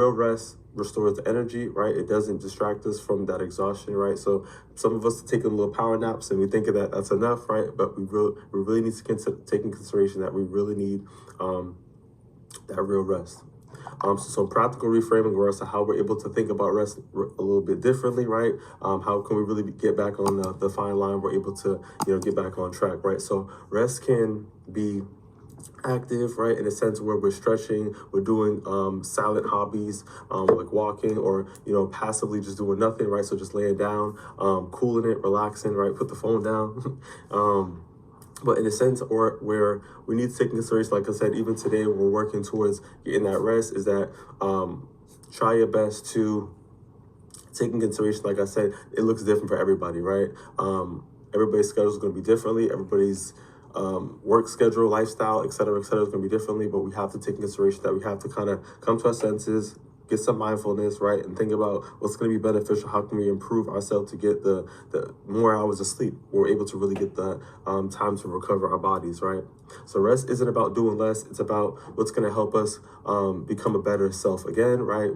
Real rest restores the energy, right? It doesn't distract us from that exhaustion, right? So some of us are taking little power naps and we think that that's enough, right? But we really need to take in consideration that we really need that real rest. So practical reframing where as to how we're able to think about rest a little bit differently, right? How can we really get back on the fine line? We're able to, get back on track, right? So rest can be active, right, in a sense where we're stretching, we're doing silent hobbies, like walking, or passively just doing nothing, right? So just laying down, cooling it, relaxing, right? Put the phone down. But in a sense, or where we need to take into consideration, like I said, even today we're working towards getting that rest, is that try your best to take in consideration, like I said, it looks different for everybody, right? Everybody's schedule is going to be differently. Everybody's work schedule, lifestyle, et cetera, is going to be differently. But we have to take in consideration that we have to kind of come to our senses, get some mindfulness, right? And think about what's going to be beneficial. How can we improve ourselves to get the more hours of sleep? We're able to really get the time to recover our bodies, right? So rest isn't about doing less. It's about what's going to help us become a better self again, right?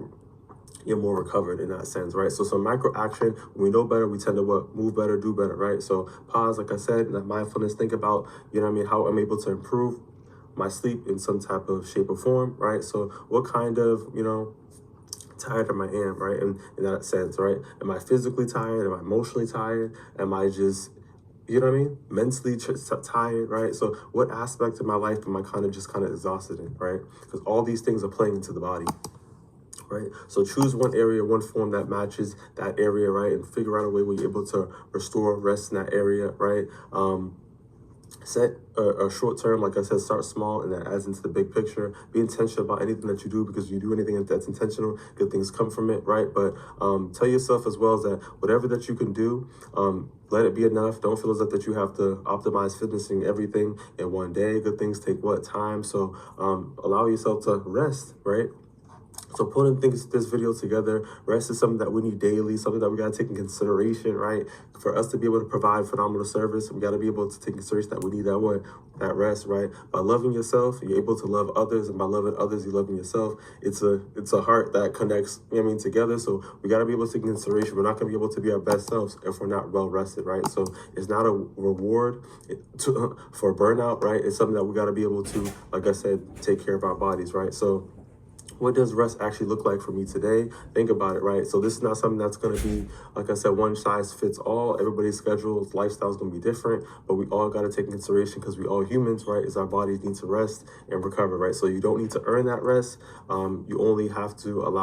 You're more recovered in that sense, right? So some micro action, when we know better, we tend to move better, do better, right? So pause, like I said, that mindfulness, think about, how I'm able to improve my sleep in some type of shape or form, right? So what kind of, tired am I right? In that sense, right? Am I physically tired? Am I emotionally tired? Am I just, mentally tired, right? So what aspect of my life am I kind of exhausted in, right? Because all these things are playing into the body. Right, so choose one area, one form that matches that area, right, and figure out a way where you're able to restore rest in that area, right? Set a short term, like I said, start small, and that adds into the big picture. Be intentional about anything that you do, because you do anything that's intentional, good things come from it, right? But tell yourself as well that whatever that you can do, let it be enough. Don't feel as if that you have to optimize fitness and everything in one day. Good things take time? So allow yourself to rest, right? So putting this video together, rest is something that we need daily, something that we got to take in consideration, right? For us to be able to provide phenomenal service, we got to be able to take in consideration that we need that rest, right? By loving yourself, you're able to love others, and by loving others, you're loving yourself. It's a heart that connects, together. So we got to be able to take in consideration. We're not going to be able to be our best selves if we're not well rested, right? So it's not a reward for burnout, right? It's something that we got to be able to, like I said, take care of our bodies, right? So what does rest actually look like for me today? Think about it, right? So this is not something that's going to be, like I said, one size fits all. Everybody's schedules, lifestyle is going to be different, but we all got to take in consideration, because we all humans, right? Is our bodies need to rest and recover, right? So you don't need to earn that rest. You only have to allow